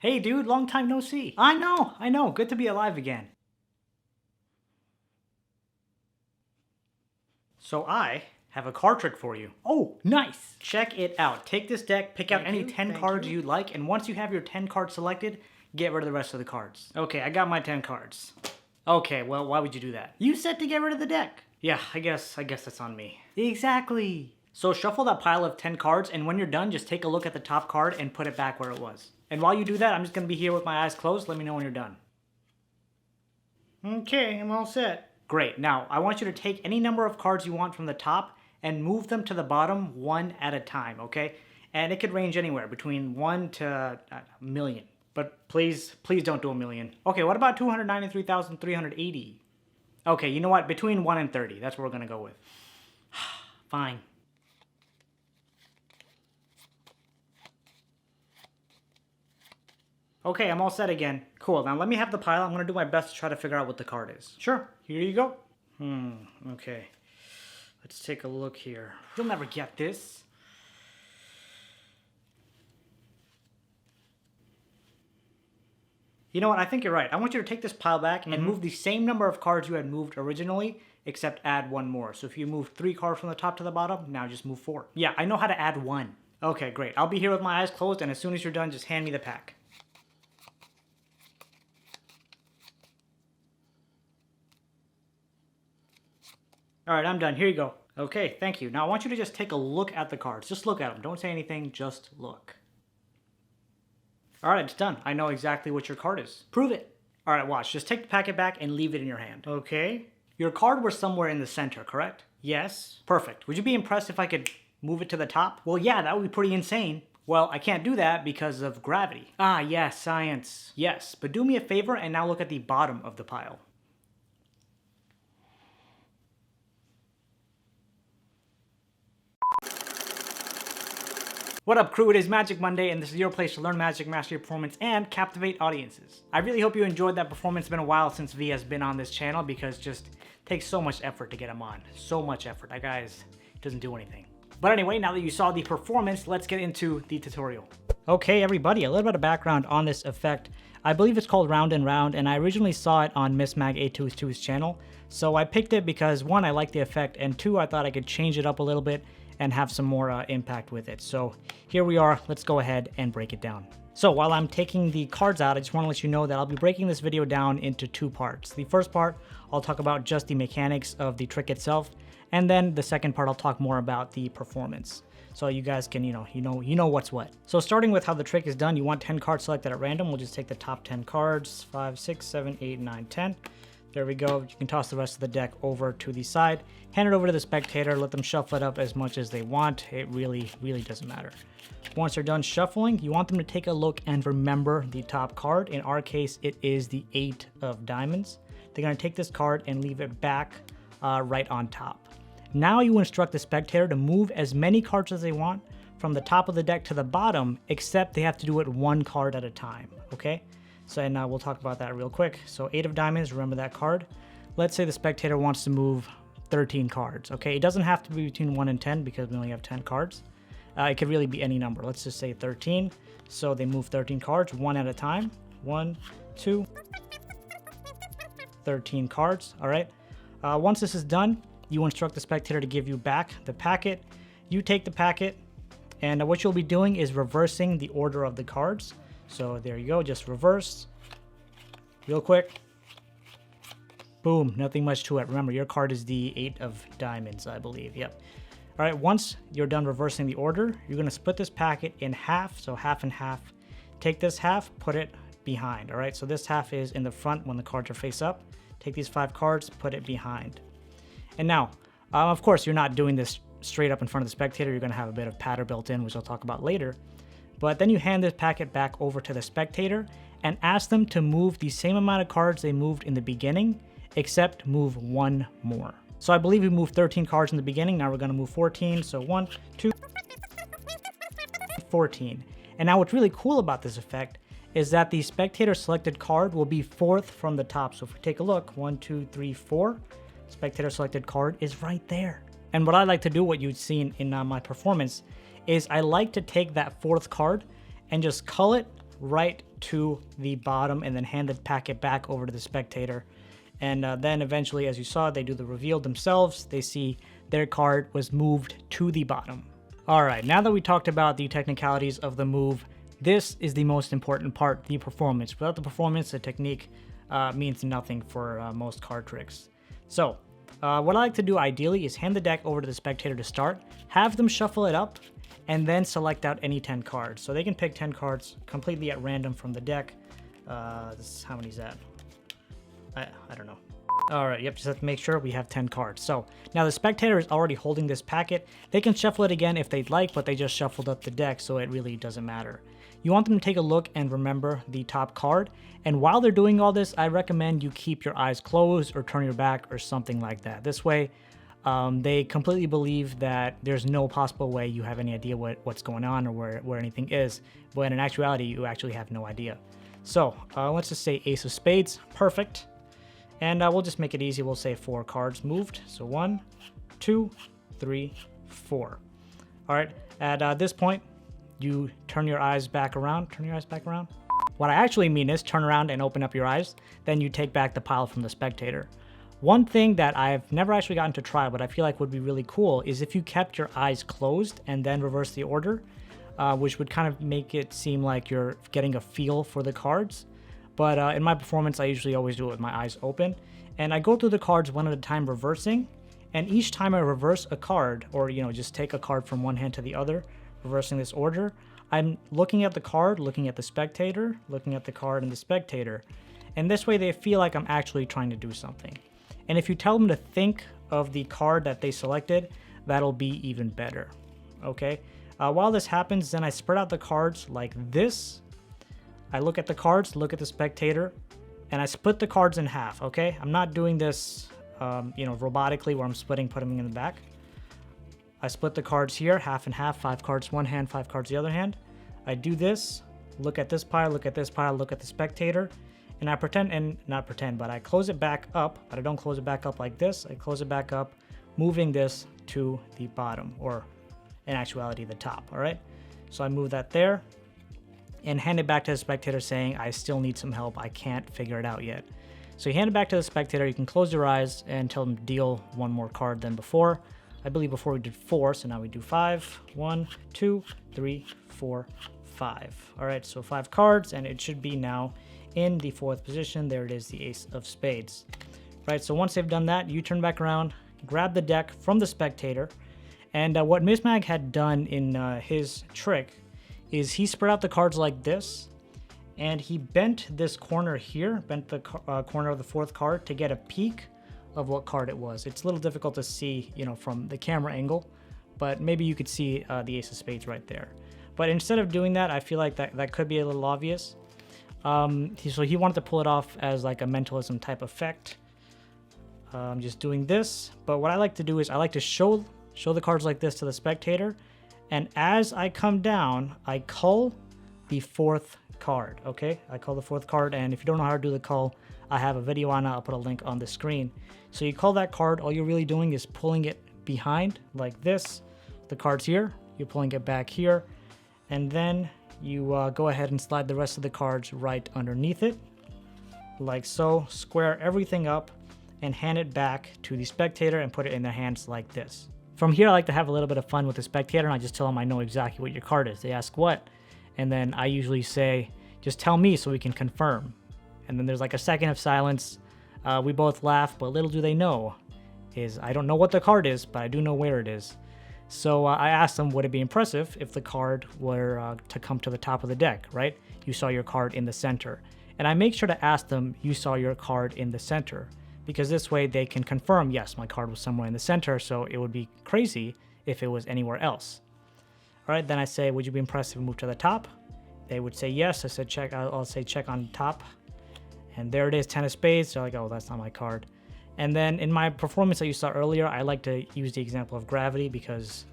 Hey dude, long time no see. I know, good to be alive again. So I have a card trick for you. Oh, nice. Check it out. Take this deck, pick out any 10 cards you'd like, and once you have your 10 cards selected, get rid of the rest of the cards. Okay, I got my 10 cards. Okay, well, why would you do that? You said to get rid of the deck. Yeah, I guess that's on me. Exactly. So shuffle that pile of 10 cards, and when you're done, just take a look at the top card and put it back where it was. And while you do that, I'm just gonna be here with my eyes closed. Let me know when you're done. Okay, I'm all set. Great, now I want you to take any number of cards you want from the top and move them to the bottom one at a time, okay? And it could range anywhere between 1 to a million. But please don't do a million. Okay, what about 293,380? Okay, you know what? Between 1 and 30, that's what we're gonna go with. Fine. Okay, I'm all set again. Cool, now let me have the pile. I'm gonna do my best to try to figure out what the card is. Sure, here you go. Okay. Let's take a look here. You'll never get this. You know what, I think you're right. I want you to take this pile back and move the same number of cards you had moved originally, except add one more. So if you moved 3 cards from the top to the bottom, now just move 4. Yeah, I know how to add 1. Okay, great. I'll be here with my eyes closed, and as soon as you're done, just hand me the pack. All right, I'm done. Here you go. Okay, thank you. Now I want you to just take a look at the cards. Just look at them. Don't say anything, just look. All right, it's done. I know exactly what your card is. Prove it. All right, watch. Just take the packet back and leave it in your hand. Okay. Your card was somewhere in the center, correct? Yes. Perfect. Would you be impressed if I could move it to the top? Well, yeah, that would be pretty insane. Well, I can't do that because of gravity. Ah, yes, science. Yes, but do me a favor and now look at the bottom of the pile. What up, crew? It is Magic Monday, and this is your place to learn Magic, master your performance, and captivate audiences. I really hope you enjoyed that performance. It's been a while since V has been on this channel because it just takes so much effort to get him on. So much effort. That guy doesn't do anything. But anyway, now that you saw the performance, let's get into the tutorial. Okay, everybody, a little bit of background on this effect. I believe it's called Round and Round, and I originally saw it on Miss Mag 822's channel. So I picked it because 1, I like the effect, and 2, I thought I could change it up a little bit and have some more impact with it. So here we are. Let's go ahead and break it down. So while I'm taking the cards out, I just want to let you know that I'll be breaking this video down into 2 parts. The first part, I'll talk about just the mechanics of the trick itself, and then the second part, I'll talk more about the performance. So you guys can, you know what's what. So starting with how the trick is done, you want 10 cards selected at random. We'll just take the top 10 cards, 5, 6, 7, 8, 9, 10. There we go. You can toss the rest of the deck over to the side. Hand it over to the spectator. Let them shuffle it up as much as they want. It really doesn't matter. Once they're done shuffling, you want them to take a look and remember the top card. In our case, it is the 8 of diamonds. They're going to take this card and leave it back right on top. Now you instruct the spectator to move as many cards as they want from the top of the deck to the bottom, except they have to do it 1 card at a time, okay? So, and we'll talk about that real quick. So 8 of diamonds, remember that card. Let's say the spectator wants to move 13 cards, okay? It doesn't have to be between 1 and 10 because we only have 10 cards. It could really be any number. Let's just say 13. So they move 13 cards, 1 at a time. 1, 2, 13 cards, all right? Once this is done, you instruct the spectator to give you back the packet. You take the packet, and what you'll be doing is reversing the order of the cards. So there you go, just reverse. Real quick. Boom, nothing much to it. Remember, your card is the 8 of diamonds, I believe, yep. All right, once you're done reversing the order, you're gonna split this packet in half, so half and half. Take this half, put it behind, all right? So this half is in the front when the cards are face up. Take these 5 cards, put it behind. And now, of course, you're not doing this straight up in front of the spectator. You're gonna have a bit of patter built in, which I'll talk about later. But then you hand this packet back over to the spectator and ask them to move the same amount of cards they moved in the beginning, except move 1 more. So I believe we moved 13 cards in the beginning. Now we're gonna move 14. So 1, 2, 14. And now what's really cool about this effect is that the spectator selected card will be 4th from the top. So if we take a look, 1, 2, 3, 4, spectator selected card is right there. And what I like to do, what you've seen in my performance, is I like to take that 4th card and just cull it right to the bottom and then hand the packet back over to the spectator. And then eventually, as you saw, they do the reveal themselves. They see their card was moved to the bottom. All right, now that we talked about the technicalities of the move, this is the most important part, the performance. Without the performance, the technique means nothing for most card tricks. So what I like to do ideally is hand the deck over to the spectator to start, have them shuffle it up, and then select out any 10 cards. So they can pick 10 cards completely at random from the deck. How many is that? I don't know. All right, yep, just have to make sure we have 10 cards. So now the spectator is already holding this packet. They can shuffle it again if they'd like, but they just shuffled up the deck, so it really doesn't matter. You want them to take a look and remember the top card. And while they're doing all this, I recommend you keep your eyes closed or turn your back or something like that. This way, they completely believe that there's no possible way you have any idea what's going on or where anything is. But in actuality, you actually have no idea. So let's just say Ace of Spades, perfect. And we'll just make it easy. We'll say 4 cards moved. So 1, 2, 3, 4. All right, at this point, you turn your eyes back around. Turn your eyes back around. What I actually mean is turn around and open up your eyes. Then you take back the pile from the spectator. One thing that I've never actually gotten to try, but I feel like would be really cool, is if you kept your eyes closed and then reverse the order, which would kind of make it seem like you're getting a feel for the cards. But in my performance, I usually always do it with my eyes open. And I go through the cards one at a time reversing. And each time I reverse a card, or just take a card from one hand to the other, reversing this order, I'm looking at the card, looking at the spectator, looking at the card and the spectator. And this way they feel like I'm actually trying to do something. And if you tell them to think of the card that they selected, that'll be even better. Okay? While this happens, then I spread out the cards like this. I look at the cards, look at the spectator, and I split the cards in half, okay? I'm not doing this, robotically where I'm splitting, putting them in the back. I split the cards here, half and half, 5 cards one hand, 5 cards the other hand. I do this, look at this pile, look at this pile, look at the spectator, and I but I close it back up, but I don't close it back up like this. I close it back up, moving this to the bottom, or in actuality, the top, all right? So I move that there, and hand it back to the spectator saying, I still need some help, I can't figure it out yet. So you hand it back to the spectator, you can close your eyes and tell them to deal 1 more card than before. I believe before we did 4, so now we do 5. 1, 2, 3, 4, 5. All right, so 5 cards, and it should be now in the 4th position. There it is, the Ace of Spades. Right, so once they've done that, you turn back around, grab the deck from the spectator, and what Mismag had done in his trick is he spread out the cards like this, and he bent this corner here, bent the corner of the 4th card to get a peek of what card it was. It's a little difficult to see, from the camera angle, but maybe you could see the Ace of Spades right there. But instead of doing that, I feel like that could be a little obvious. So he wanted to pull it off as like a mentalism type effect. I'm just doing this, but what I like to do is I like to show the cards like this to the spectator, and as I come down, I cull the 4th card, okay? I cull the 4th card, and if you don't know how to do the cull, I have a video on it. I'll put a link on the screen. So you cull that card. All you're really doing is pulling it behind like this. The card's here. You're pulling it back here. And then you go ahead and slide the rest of the cards right underneath it, like so. Square everything up and hand it back to the spectator and put it in their hands like this. From here, I like to have a little bit of fun with the spectator, and I just tell them I know exactly what your card is. They ask what, and then I usually say, just tell me so we can confirm. And then there's like a second of silence. We both laugh, but little do they know is I don't know what the card is, but I do know where it is. So I asked them, would it be impressive if the card were to come to the top of the deck, right? You saw your card in the center. And I make sure to ask them, you saw your card in the center, because this way they can confirm, yes, my card was somewhere in the center, so it would be crazy if it was anywhere else. All right, then I say, would you be impressed if we move to the top? They would say yes. I said check. I'll say check on top. And there it is, 10 of spades. They're like, oh, that's not my card. And then in my performance that you saw earlier, I like to use the example of gravity because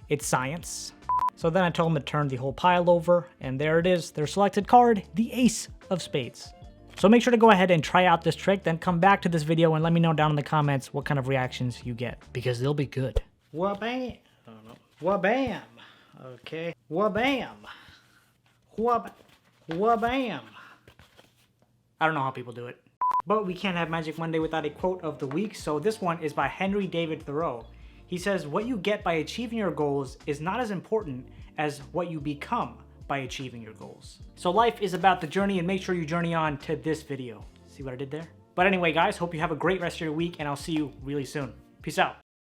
it's science. So then I told them to turn the whole pile over, and there it is, their selected card, the Ace of Spades. So make sure to go ahead and try out this trick, then come back to this video and let me know down in the comments what kind of reactions you get, because they'll be good. Wha-bam. Oh, no. Wha-bam. Okay. Wha-bam. Wha-bam. I don't know how people do it. But we can't have Magic Monday without a quote of the week, so this one is by Henry David Thoreau. He says, "What you get by achieving your goals is not as important as what you become by achieving your goals." So life is about the journey, and make sure you journey on to this video. See what I did there? But anyway, guys, hope you have a great rest of your week, and I'll see you really soon. Peace out.